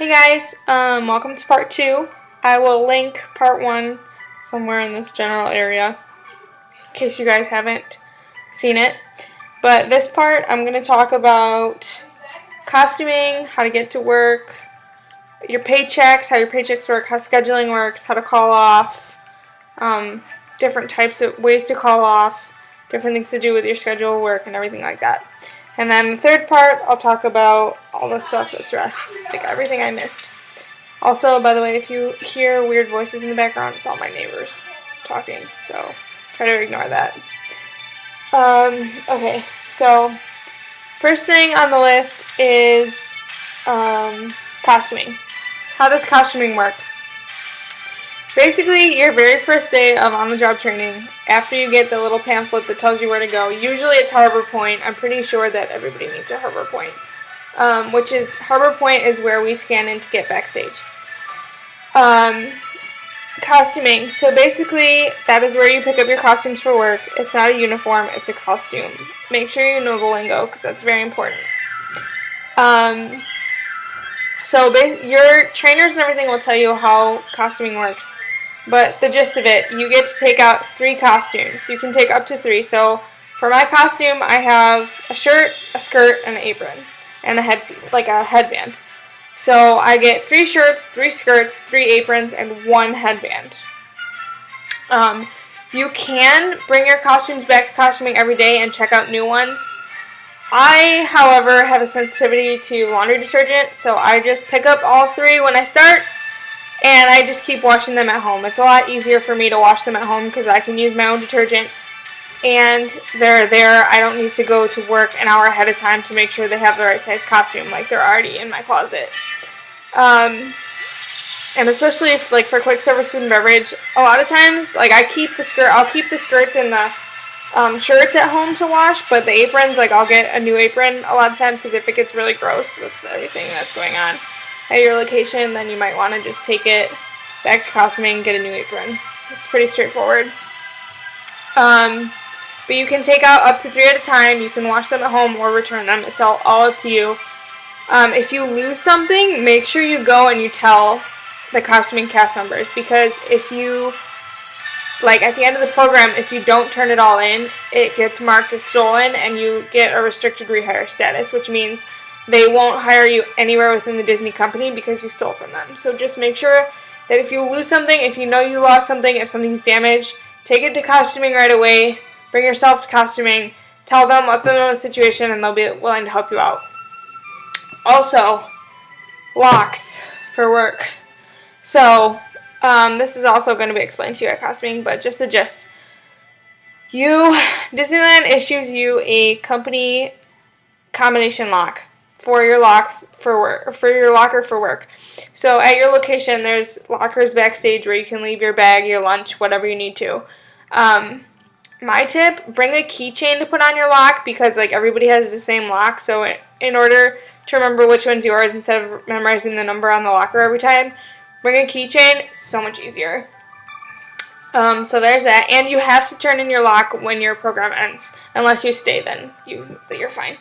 Hey guys, welcome to part 2. I will link part 1 somewhere in this general area in case you guys haven't seen it. But this part I'm going to talk about costuming, how to get to work, your paychecks, how your paychecks work, how scheduling works, how to call off, different types of ways to call off, different things to do with your schedule, work, and everything like that. And then the third part, I'll talk about all the stuff that's rest, like everything I missed. Also, by the way, if you hear weird voices in the background, it's all my neighbors talking, so try to ignore that. Okay, so first thing on the list is costuming. How does costuming work? Basically, your very first day of on-the-job training, after you get the little pamphlet that tells you where to go, usually it's Harbor Point. I'm pretty sure that everybody meets at Harbor Point, Harbor Point is where we scan in to get backstage. Costuming. So basically, that is where you pick up your costumes for work. It's not a uniform, it's a costume. Make sure you know the lingo, because that's very important. So your trainers and everything will tell you how costuming works. But the gist of it, you get to take out 3 costumes. You can take up to 3. So for my costume, I have a shirt, a skirt, and an apron, and a headband. So I get 3 shirts, 3 skirts, 3 aprons, and 1 headband. You can bring your costumes back to costuming every day and check out new ones. I, however, have a sensitivity to laundry detergent, so I just pick up all 3 when I start, and I just keep washing them at home. It's a lot easier for me to wash them at home because I can use my own detergent, and they're there. I don't need to go to work an hour ahead of time to make sure they have the right size costume, like they're already in my closet. And especially if, like, for quick service food and beverage, a lot of times, like, I'll keep the skirts and the shirts at home to wash, but the aprons, like, I'll get a new apron a lot of times, because if it gets really gross with everything that's going on at your location, then you might want to just take it back to costuming and get a new apron. It's pretty straightforward. But you can take out up to 3 at a time. You can wash them at home or return them. It's all up to you. If you lose something, make sure you go and you tell the costuming cast members, because if you, like, at the end of the program, if you don't turn it all in, it gets marked as stolen and you get a restricted rehire status, which means they won't hire you anywhere within the Disney company because you stole from them. So just make sure that if you lose something, if you know you lost something, if something's damaged, take it to costuming right away. Bring yourself to costuming. Tell them, let them know the situation, and they'll be willing to help you out. Also, locks for work. So, this is also going to be explained to you at costuming, but just the gist. Disneyland issues you a company combination lock for your locker for work. So at your location, there's lockers backstage where you can leave your bag, your lunch, whatever you need to. My tip: bring a keychain to put on your lock, because, like, everybody has the same lock. So in order to remember which one's yours, instead of memorizing the number on the locker every time, bring a keychain. So much easier. So there's that. And you have to turn in your lock when your program ends. Unless you stay, then you're fine.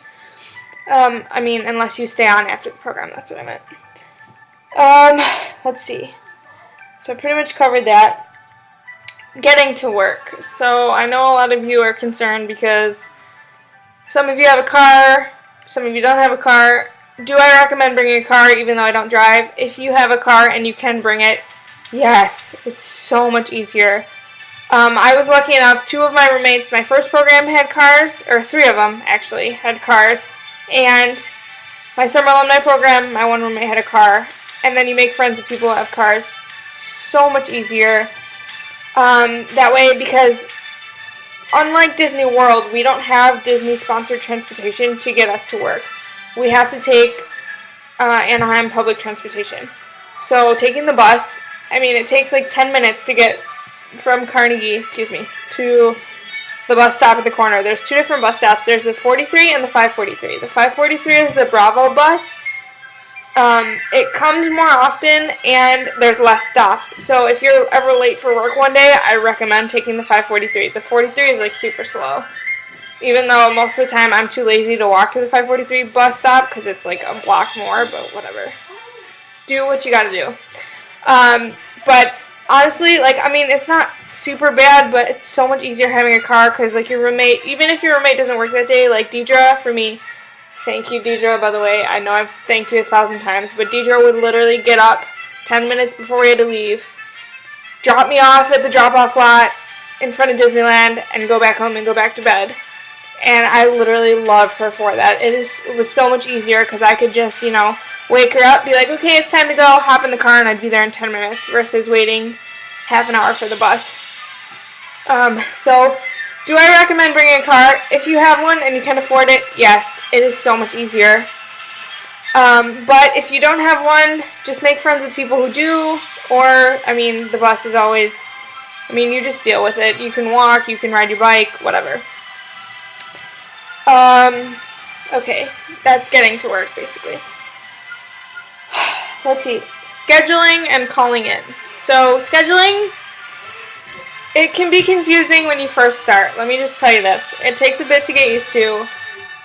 Unless you stay on after the program, that's what I meant. Let's see. So I pretty much covered that. Getting to work. So I know a lot of you are concerned because some of you have a car, some of you don't have a car. Do I recommend bringing a car even though I don't drive? If you have a car and you can bring it, yes, it's so much easier. I was lucky enough, 2 of my roommates, my first program had cars, or 3 of them actually had cars, and my summer alumni program, my one roommate had a car, and then you make friends with people who have cars. So much easier. That way, because unlike Disney World, we don't have Disney-sponsored transportation to get us to work. We have to take Anaheim public transportation. So taking the bus, it takes like 10 minutes to get from Carnegie, to the bus stop at the corner. There's 2 different bus stops. There's the 43 and the 543. The 543 is the Bravo bus. It comes more often, and there's less stops. So if you're ever late for work one day, I recommend taking the 543. The 43 is, like, super slow. Even though most of the time I'm too lazy to walk to the 543 bus stop because it's like a block more, but whatever. do what you gotta do. But honestly, like, I mean, it's not super bad, but it's so much easier having a car because, like, your roommate, even if your roommate doesn't work that day, like Deidre, for me, thank you, Deidre, by the way. I know I've thanked you 1,000 times, but Deidre would literally get up 10 minutes before we had to leave, drop me off at the drop-off lot in front of Disneyland, and go back home and go back to bed. And I literally love her for that. It was so much easier because I could just, you know, wake her up, be like, okay, it's time to go, hop in the car, and I'd be there in 10 minutes versus waiting half an hour for the bus. So, do I recommend bringing a car? If you have one and you can afford it, yes, it is so much easier. But if you don't have one, just make friends with people who do, or, I mean, the bus is always, I mean, you just deal with it. You can walk, you can ride your bike, whatever. Okay, that's getting to work, basically. Let's see, scheduling and calling in. So, scheduling, it can be confusing when you first start. Let me just tell you this. It takes a bit to get used to.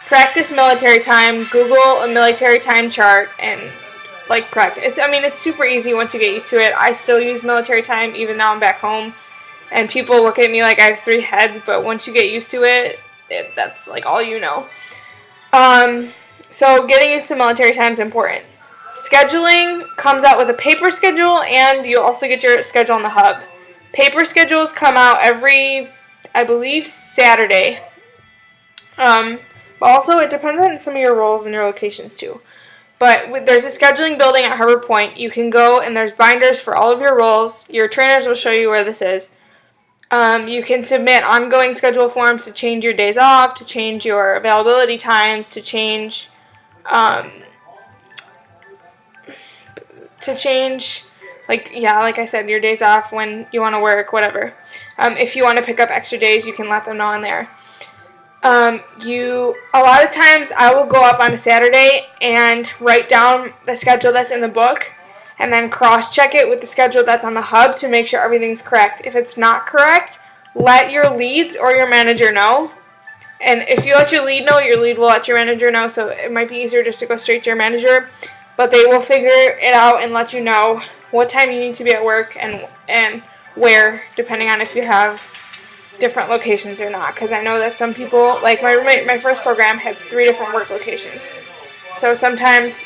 Practice military time, Google a military time chart, and, like, practice. It's super easy once you get used to it. I still use military time, even though I'm back home. And people look at me like I have 3 heads, but once you get used to it, that's, like, all you know. So getting used to military time is important. Scheduling comes out with a paper schedule, and you also get your schedule on the hub. Paper schedules come out every, I believe, Saturday. But also, it depends on some of your roles and your locations, too. But there's a scheduling building at Harbor Point. You can go, and there's binders for all of your roles. Your trainers will show you where this is. You can submit ongoing schedule forms to change your days off, to change your availability times, to change, like I said, your days off when you want to work, whatever. If you want to pick up extra days, you can let them know on there. A lot of times I will go up on a Saturday and write down the schedule that's in the book, and then cross-check it with the schedule that's on the hub to make sure everything's correct. If it's not correct, let your leads or your manager know. And if you let your lead know, your lead will let your manager know, so it might be easier just to go straight to your manager. But they will figure it out and let you know what time you need to be at work and where, depending on if you have different locations or not. Because I know that some people, like my roommate, my first program had 3 different work locations. So sometimes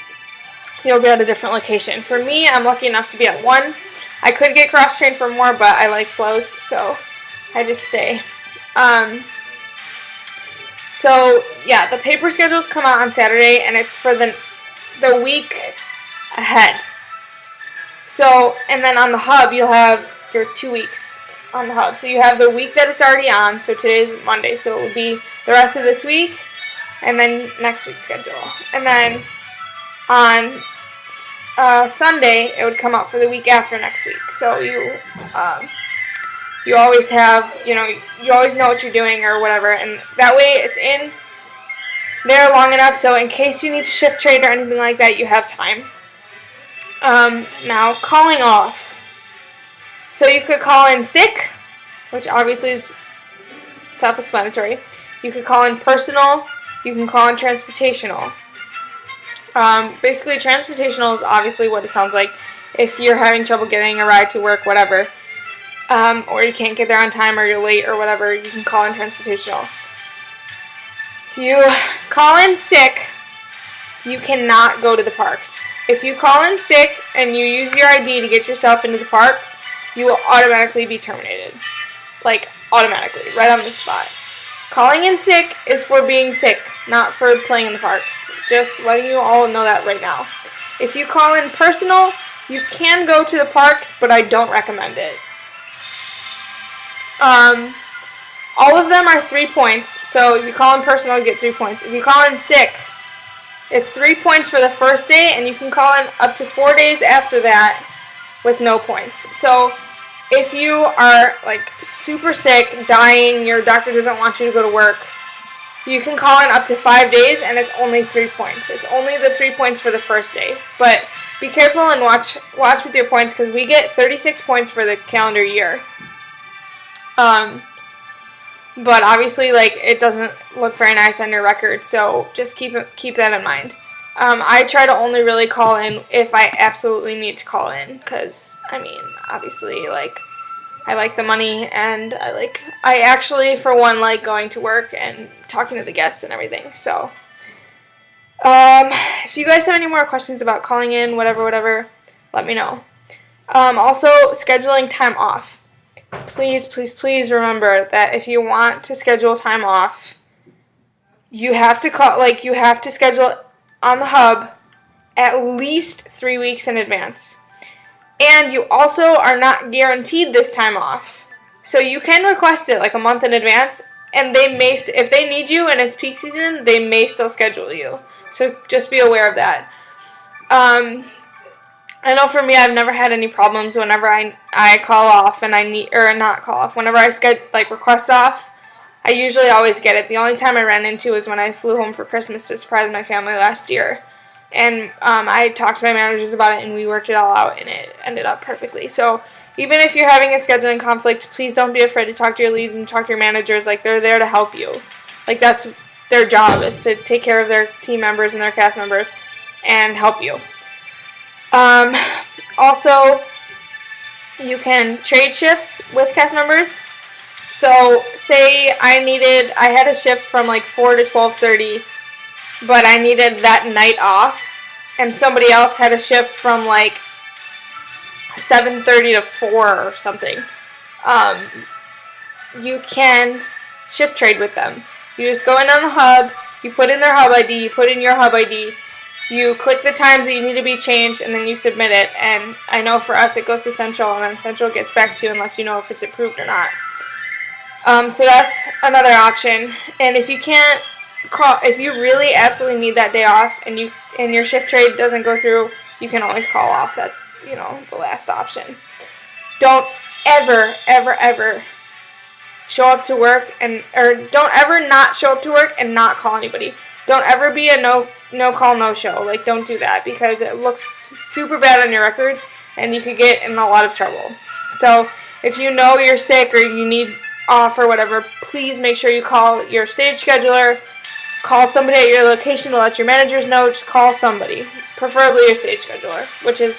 you'll be at a different location. For me, I'm lucky enough to be at 1. I could get cross-trained for more, but I like flows, so I just stay. So, yeah, the paper schedules come out on Saturday, and it's for the week ahead. So, and then on the hub, you'll have your 2 weeks on the hub. So you have the week that it's already on, so today's Monday, so it will be the rest of this week, and then next week's schedule. And then on Sunday, it would come out for the week after next week. So you always have, you always know what you're doing or whatever, and that way it's in there long enough so in case you need to shift trade or anything like that, you have time. Now, calling off. So you could call in sick, which obviously is self-explanatory. You could call in personal. You can call in transportational. Basically, transportational is obviously what it sounds like. If you're having trouble getting a ride to work, whatever, or you can't get there on time or you're late or whatever, you can call in transportational. You call in sick, you cannot go to the parks. If you call in sick and you use your ID to get yourself into the park, you will automatically be terminated. Like, automatically, right on the spot. Calling in sick is for being sick, not for playing in the parks. Just letting you all know that right now. If you call in personal, you can go to the parks, but I don't recommend it. All of them are 3 points, so if you call in personal, you get 3 points. If you call in sick, it's 3 points for the first day, and you can call in up to 4 days after that with no points. So if you are, like, super sick, dying, your doctor doesn't want you to go to work, you can call in up to 5 days, and it's only 3 points. It's only the 3 points for the first day. But be careful and watch with your points, because we get 36 points for the calendar year. But obviously, like, it doesn't look very nice on your record, so just keep that in mind. I try to only really call in if I absolutely need to call in, because, I mean, obviously, like, I like the money, and I actually, for one, like going to work and talking to the guests and everything, so, if you guys have any more questions about calling in, whatever, let me know. Also, scheduling time off. Please remember that if you want to schedule time off, you have to schedule on the hub at least 3 weeks in advance. And you also are not guaranteed this time off. So you can request it like a month in advance, and they may, if they need you and it's peak season, they may still schedule you. So just be aware of that. I know for me, I've never had any problems whenever I call off and I need, or not call off, whenever I request off, I usually always get it. The only time I ran into was when I flew home for Christmas to surprise my family last year. And I talked to my managers about it, and we worked it all out, and it ended up perfectly. So even if you're having a scheduling conflict, please don't be afraid to talk to your leads and talk to your managers. Like, they're there to help you. Like, that's their job, is to take care of their team members and their cast members and help you. Also, you can trade shifts with cast members. So say I had a shift from like 4 to 12:30, but I needed that night off, and somebody else had a shift from like 7:30 to 4 or something. You can shift trade with them. You just go in on the hub, you put in their hub ID, you put in your hub ID, you click the times that you need to be changed, and then you submit it. And I know for us it goes to Central, and then Central gets back to you and lets you know if it's approved or not. So that's another option. And if you can't call, if you really absolutely need that day off and your shift trade doesn't go through, you can always call off. That's, the last option. Don't ever show up to work or don't ever not show up to work and not call anybody. Don't ever be a no call, no show. Like, don't do that, because it looks super bad on your record and you could get in a lot of trouble. So if you know you're sick or you need off or whatever, please make sure you call your stage scheduler, call somebody at your location to let your managers know. Just call somebody, preferably your stage scheduler, which is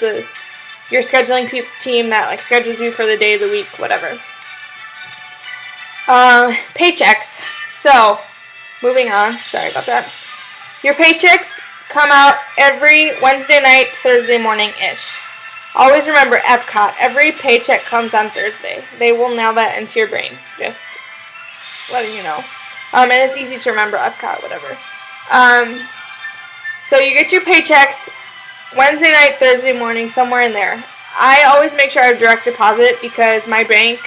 your scheduling team that schedules you for the day of the week, whatever. Paychecks. So, moving on. Sorry about that. Your paychecks come out every Wednesday night, Thursday morning-ish. Always remember Epcot. Every paycheck comes on Thursday. They will nail that into your brain. Just letting you know. And it's easy to remember Epcot, whatever. So you get your paychecks Wednesday night, Thursday morning, somewhere in there. I always make sure I have direct deposit, because my bank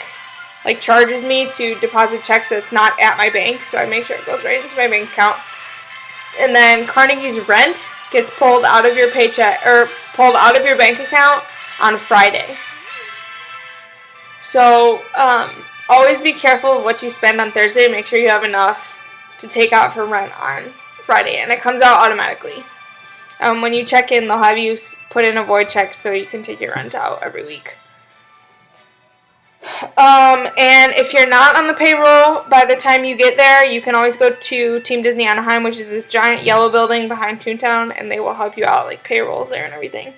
charges me to deposit checks that's not at my bank, so I make sure it goes right into my bank account. And then Carnegie's rent gets pulled out of your paycheck, or pulled out of your bank account on Friday. So always be careful of what you spend on Thursday. Make sure you have enough to take out for rent on Friday, and it comes out automatically. When you check in, they'll have you put in a void check so you can take your rent out every week. And if you're not on the payroll by the time you get there, you can always go to Team Disney Anaheim, which is this giant yellow building behind Toontown, and they will help you out, payrolls there and everything.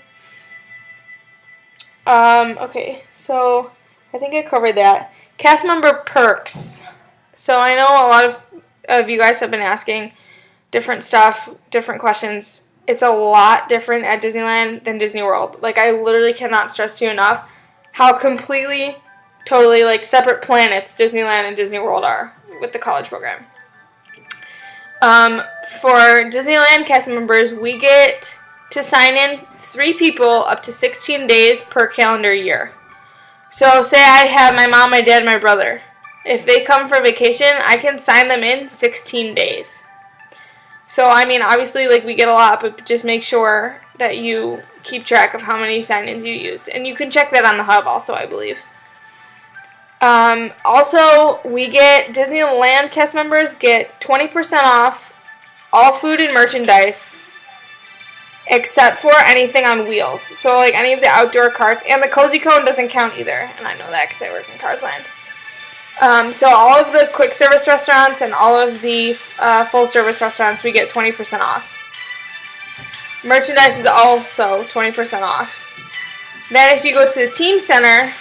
Okay, so I think I covered that. Cast member perks. So I know a lot of you guys have been asking different stuff, different questions. It's a lot different at Disneyland than Disney World. I literally cannot stress to you enough how completely, totally, separate planets Disneyland and Disney World are with the college program. For Disneyland cast members, we get to sign in 3 people up to 16 days per calendar year. So say I have my mom, my dad, my brother. If they come for vacation, I can sign them in 16 days. So, I mean, obviously, we get a lot, but just make sure that you keep track of how many sign-ins you used. And you can check that on the hub also, I believe. Also, Disneyland cast members get 20% off all food and merchandise except for anything on wheels. So, any of the outdoor carts, and the Cozy Cone doesn't count either, and I know that because I work in Cars Land. So all of the quick service restaurants and all of the full service restaurants, we get 20% off. Merchandise is also 20% off. Then if you go to the Team Center,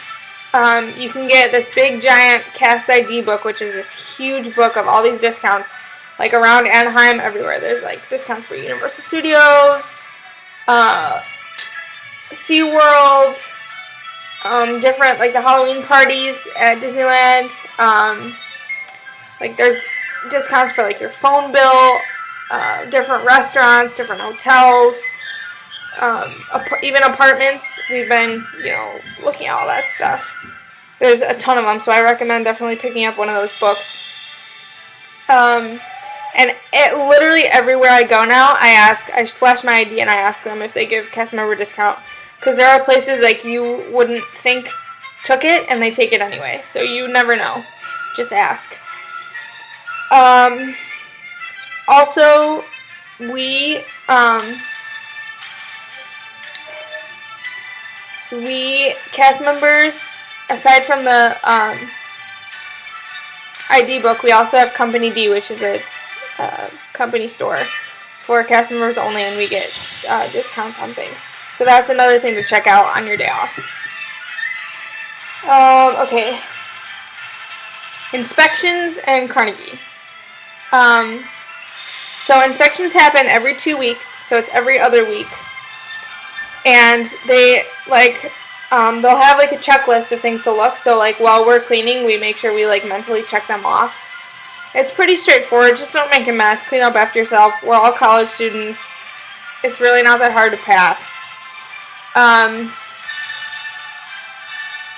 you can get this big giant cast ID book, which is this huge book of all these discounts, like around Anaheim, everywhere. There's like discounts for Universal Studios, SeaWorld, different, like the Halloween parties at Disneyland. Like there's discounts for like your phone bill, different restaurants, different hotels, even apartments. We've been, looking at all that stuff. There's a ton of them, so I recommend definitely picking up one of those books. And literally everywhere I go now, I flash my ID and I ask them if they give cast member discount. Because there are places like you wouldn't think took it, and they take it anyway. So you never know. Just ask. Also, we cast members, aside from the ID book, we also have Company D, which is a company store for cast members only, and we get discounts on things. So that's another thing to check out on your day off. Okay. Inspections and Carnegie. So inspections happen every 2 weeks, so it's every other week. And they, they'll have, a checklist of things to look. So, while we're cleaning, we make sure we, mentally check them off. It's pretty straightforward. Just don't make a mess. Clean up after yourself. We're all college students. It's really not that hard to pass.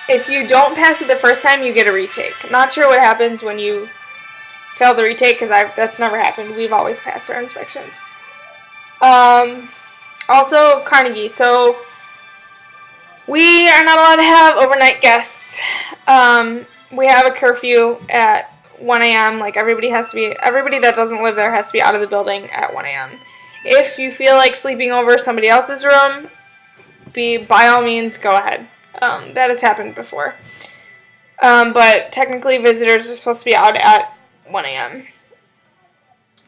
If you don't pass it the first time, you get a retake. I'm not sure what happens when you fail the retake, because that's never happened. We've always passed our inspections. Also, Carnegie. So, we are not allowed to have overnight guests. We have a curfew at 1 a.m. Everybody that doesn't live there has to be out of the building at 1 a.m. If you feel like sleeping over somebody else's room, by all means, go ahead. That has happened before. But technically, visitors are supposed to be out at 1 a.m.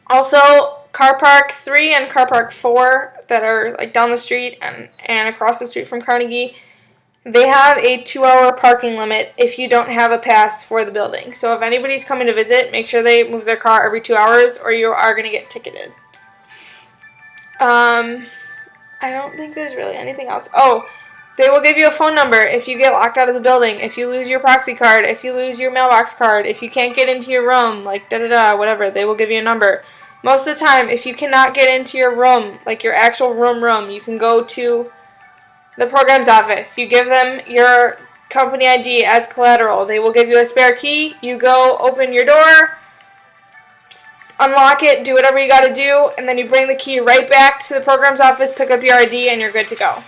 Also, Car Park 3 and Car Park 4 that are down the street and across the street from Carnegie, they have a 2-hour parking limit if you don't have a pass for the building. So if anybody's coming to visit, make sure they move their car every 2 hours or you are going to get ticketed. I don't think there's really anything else. Oh, they will give you a phone number if you get locked out of the building, if you lose your proxy card, if you lose your mailbox card, if you can't get into your room, whatever, they will give you a number. Most of the time, if you cannot get into your room, your actual room, you can go to the program's office. You give them your company ID as collateral. They will give you a spare key. You go open your door, unlock it, do whatever you got to do, and then you bring the key right back to the program's office, pick up your ID, and you're good to go.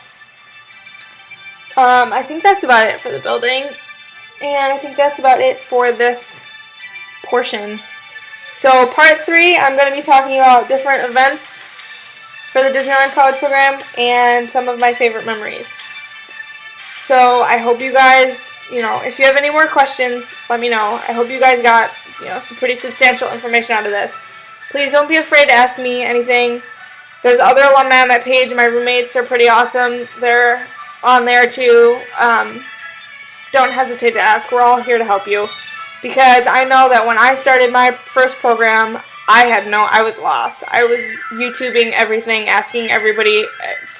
I think that's about it for the building, and I think that's about it for this portion. So part 3, I'm going to be talking about different events for the Disneyland College Program and some of my favorite memories. So I hope you guys, if you have any more questions, let me know. I hope you guys got, some pretty substantial information out of this. Please don't be afraid to ask me anything. There's other alumni on that page. My roommates are pretty awesome. They're on there too. Don't hesitate to ask. We're all here to help you. Because I know that when I started my first program, I was lost. I was YouTubing everything, asking everybody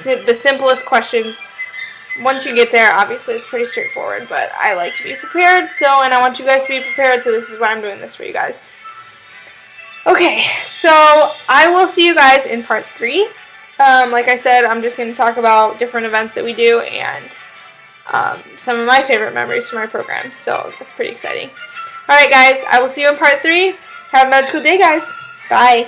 the simplest questions. Once you get there, obviously it's pretty straightforward, but I like to be prepared, and I want you guys to be prepared, so this is why I'm doing this for you guys. Okay, so I will see you guys in part 3. Like I said, I'm just going to talk about different events that we do and some of my favorite memories from my program, so that's pretty exciting. Alright guys, I will see you in part 3. Have a magical day, guys. Bye.